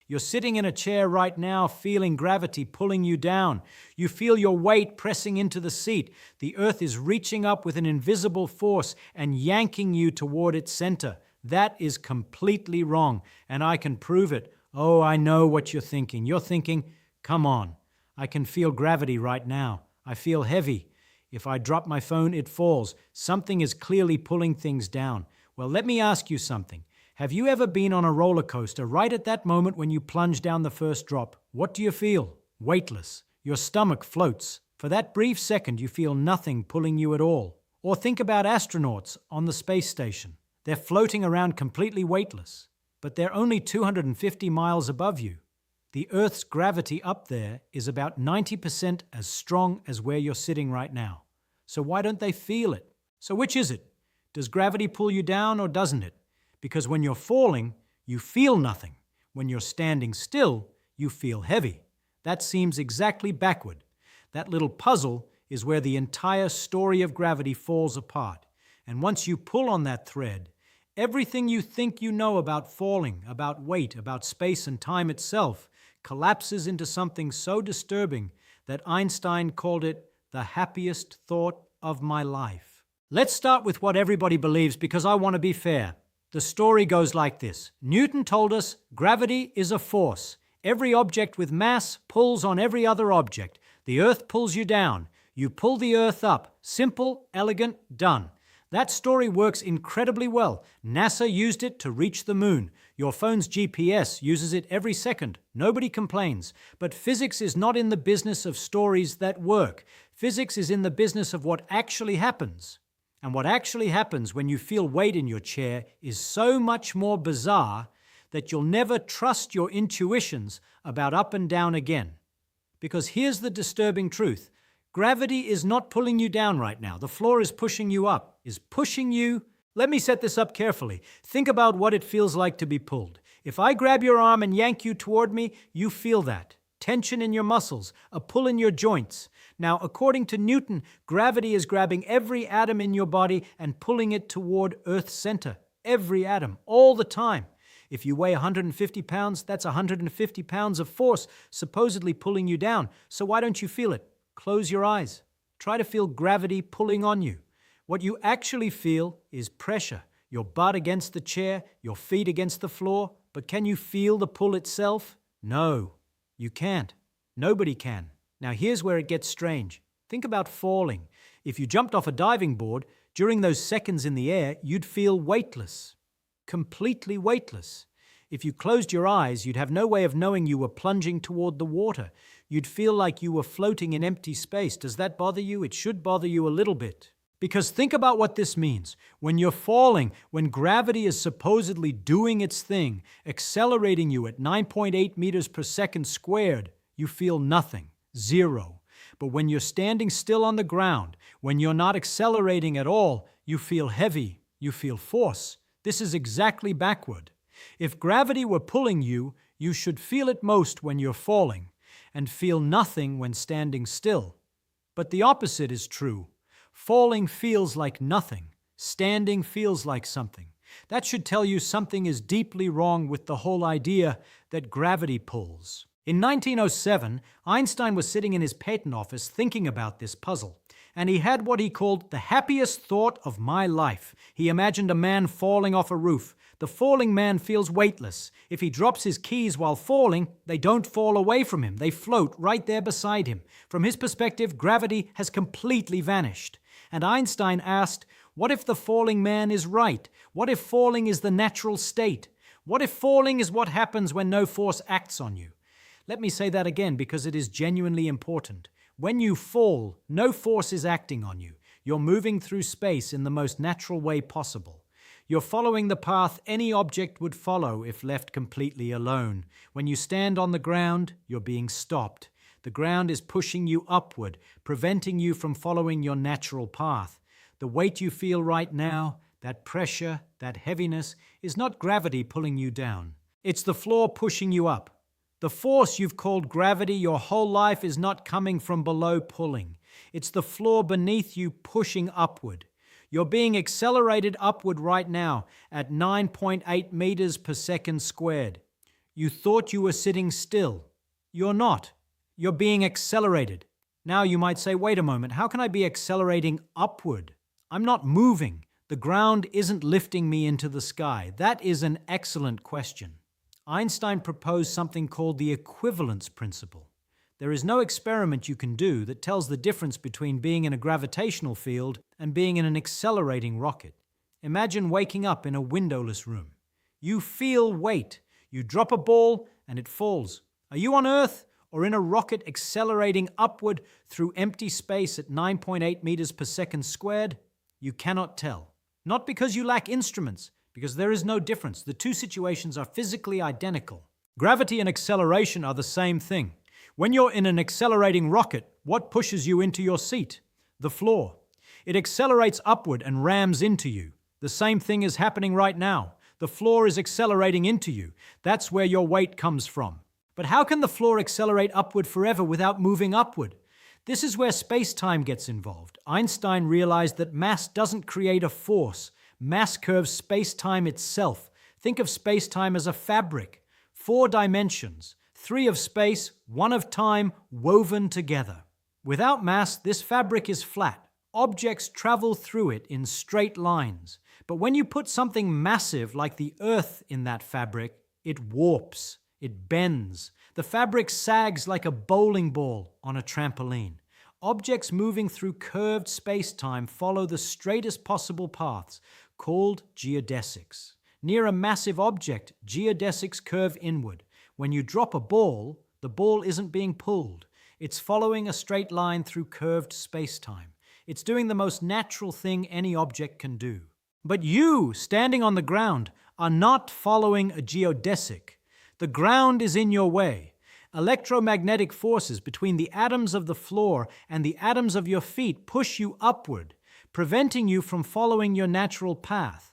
You're sitting in a chair right now feeling gravity pulling you down. You feel your weight pressing into the seat. The earth is reaching up with an invisible force and yanking you toward its center. That is completely wrong, and I can prove it. Oh, I know what you're thinking. You're thinking, come on, I can feel gravity right now. I feel heavy. If I drop my phone, it falls. Something is clearly pulling things down. Well, let me ask you something. Have you ever been on a roller coaster right at that moment when you plunge down the first drop? What do you feel? Weightless. Your stomach floats. For that brief second, you feel nothing pulling you at all. Or think about astronauts on the space station. They're floating around completely weightless, but they're only 250 miles above you. The Earth's gravity up there is about 90% as strong as where you're sitting right now. So why don't they feel it? So which is it? Does gravity pull you down or doesn't it? Because when you're falling, you feel nothing. When you're standing still, you feel heavy. That seems exactly backward. That little puzzle is where the entire story of gravity falls apart. And once you pull on that thread, everything you think you know about falling, about weight, about space and time itself, collapses into something so disturbing that Einstein called it the happiest thought of my life. Let's start with what everybody believes because I want to be fair. The story goes like this. Newton told us gravity is a force. Every object with mass pulls on every other object. The earth pulls you down. You pull the earth up. Simple, elegant, done. That story works incredibly well. NASA used it to reach the moon. Your phone's GPS uses it every second. Nobody complains. But physics is not in the business of stories that work. Physics is in the business of what actually happens. And what actually happens when you feel weight in your chair is so much more bizarre that you'll never trust your intuitions about up and down again. Because here's the disturbing truth. Gravity is not pulling you down right now. The floor is pushing you up, is pushing you. Let me set this up carefully. Think about what it feels like to be pulled. If I grab your arm and yank you toward me, you feel that. Tension in your muscles, a pull in your joints. Now, according to Newton, gravity is grabbing every atom in your body and pulling it toward Earth's center. Every atom, all the time. If you weigh 150 pounds, that's 150 pounds of force supposedly pulling you down. So why don't you feel it? Close your eyes. Try to feel gravity pulling on you. What you actually feel is pressure. Your butt against the chair, your feet against the floor. But can you feel the pull itself? No, you can't. Nobody can. Now here's where it gets strange. Think about falling. If you jumped off a diving board, during those seconds in the air, you'd feel weightless. Completely weightless. If you closed your eyes, you'd have no way of knowing you were plunging toward the water. You'd feel like you were floating in empty space. Does that bother you? It should bother you a little bit. Because think about what this means. When you're falling, when gravity is supposedly doing its thing, accelerating you at 9.8 meters per second squared, you feel nothing. Zero. But when you're standing still on the ground, when you're not accelerating at all, you feel heavy, you feel force. This is exactly backward. If gravity were pulling you, you should feel it most when you're falling, and feel nothing when standing still. But the opposite is true. Falling feels like nothing. Standing feels like something. That should tell you something is deeply wrong with the whole idea that gravity pulls. In 1907, Einstein was sitting in his patent office thinking about this puzzle, and he had what he called the happiest thought of my life. He imagined a man falling off a roof. The falling man feels weightless. If he drops his keys while falling, they don't fall away from him. They float right there beside him. From his perspective, gravity has completely vanished. And Einstein asked, what if the falling man is right? What if falling is the natural state? What if falling is what happens when no force acts on you? Let me say that again because it is genuinely important. When you fall, no force is acting on you. You're moving through space in the most natural way possible. You're following the path any object would follow if left completely alone. When you stand on the ground, you're being stopped. The ground is pushing you upward, preventing you from following your natural path. The weight you feel right now, that pressure, that heaviness, is not gravity pulling you down. It's the floor pushing you up. The force you've called gravity your whole life is not coming from below pulling. It's the floor beneath you pushing upward. You're being accelerated upward right now at 9.8 meters per second squared. You thought you were sitting still. You're not. You're being accelerated. Now you might say, wait a moment, how can I be accelerating upward? I'm not moving. The ground isn't lifting me into the sky. That is an excellent question. Einstein proposed something called the equivalence principle. There is no experiment you can do that tells the difference between being in a gravitational field and being in an accelerating rocket. Imagine waking up in a windowless room. You feel weight. You drop a ball and it falls. Are you on Earth or in a rocket accelerating upward through empty space at 9.8 meters per second squared? You cannot tell. Not because you lack instruments, because there is no difference. The two situations are physically identical. Gravity and acceleration are the same thing. When you're in an accelerating rocket, what pushes you into your seat? The floor. It accelerates upward and rams into you. The same thing is happening right now. The floor is accelerating into you. That's where your weight comes from. But how can the floor accelerate upward forever without moving upward? This is where space-time gets involved. Einstein realized that mass doesn't create a force. Mass curves space-time itself. Think of space-time as a fabric. 4 dimensions. 3 of space, 1 of time, woven together. Without mass, this fabric is flat. Objects travel through it in straight lines. But when you put something massive like the Earth in that fabric, it warps, it bends. The fabric sags like a bowling ball on a trampoline. Objects moving through curved space-time follow the straightest possible paths, called geodesics. Near a massive object, geodesics curve inward. When you drop a ball, the ball isn't being pulled. It's following a straight line through curved space-time. It's doing the most natural thing any object can do. But you, standing on the ground, are not following a geodesic. The ground is in your way. Electromagnetic forces between the atoms of the floor and the atoms of your feet push you upward, preventing you from following your natural path.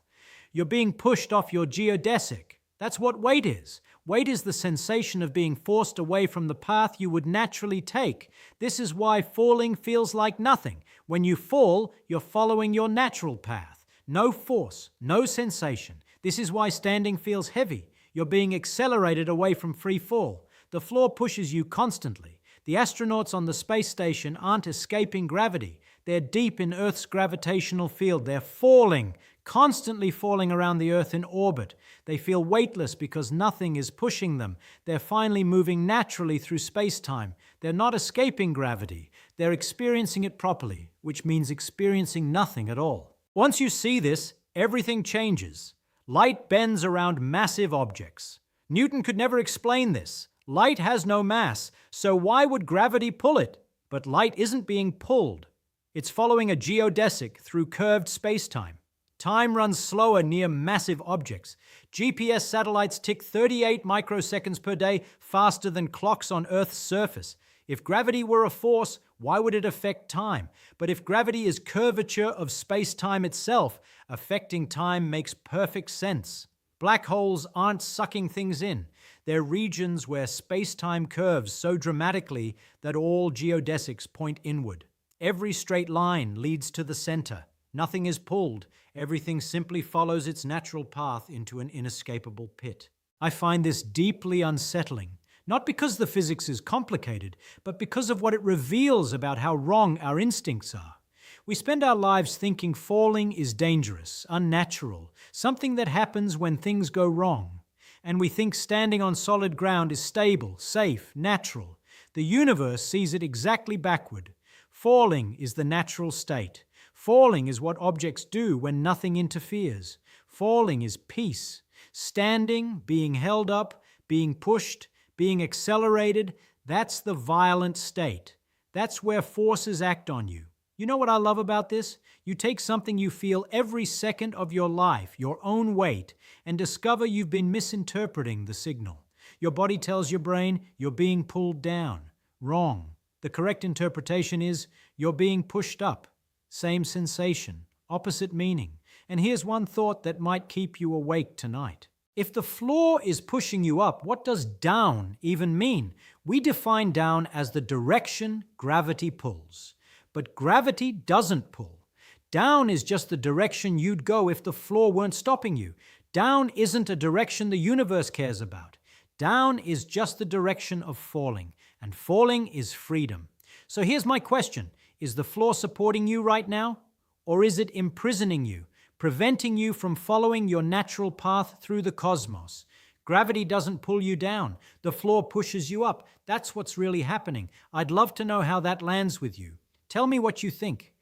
You're being pushed off your geodesic. That's what weight is. Weight is the sensation of being forced away from the path you would naturally take. This is why falling feels like nothing. When you fall, you're following your natural path. No force, no sensation. This is why standing feels heavy. You're being accelerated away from free fall. The floor pushes you constantly. The astronauts on the space station aren't escaping gravity. They're deep in Earth's gravitational field. They're falling, constantly falling around the Earth in orbit. They feel weightless because nothing is pushing them. They're finally moving naturally through space-time. They're not escaping gravity. They're experiencing it properly, which means experiencing nothing at all. Once you see this, everything changes. Light bends around massive objects. Newton could never explain this. Light has no mass, so why would gravity pull it? But light isn't being pulled. It's following a geodesic through curved space-time. Time runs slower near massive objects. GPS satellites tick 38 microseconds per day faster than clocks on Earth's surface. If gravity were a force, why would it affect time? But if gravity is curvature of space-time itself, affecting time makes perfect sense. Black holes aren't sucking things in. They're regions where space-time curves so dramatically that all geodesics point inward. Every straight line leads to the center. Nothing is pulled. Everything simply follows its natural path into an inescapable pit. I find this deeply unsettling, not because the physics is complicated, but because of what it reveals about how wrong our instincts are. We spend our lives thinking falling is dangerous, unnatural, something that happens when things go wrong. And we think standing on solid ground is stable, safe, natural. The universe sees it exactly backward. Falling is the natural state. Falling is what objects do when nothing interferes. Falling is peace. Standing, being held up, being pushed, being accelerated, that's the violent state. That's where forces act on you. You know what I love about this? You take something you feel every second of your life, your own weight, and discover you've been misinterpreting the signal. Your body tells your brain you're being pulled down. Wrong. The correct interpretation is you're being pushed up. Same sensation, opposite meaning. And here's one thought that might keep you awake tonight. If the floor is pushing you up, what does down even mean? We define down as the direction gravity pulls. But gravity doesn't pull. Down is just the direction you'd go if the floor weren't stopping you. Down isn't a direction the universe cares about. Down is just the direction of falling, and falling is freedom. So here's my question. Is the floor supporting you right now? Or is it imprisoning you, preventing you from following your natural path through the cosmos? Gravity doesn't pull you down. The floor pushes you up. That's what's really happening. I'd love to know how that lands with you. Tell me what you think.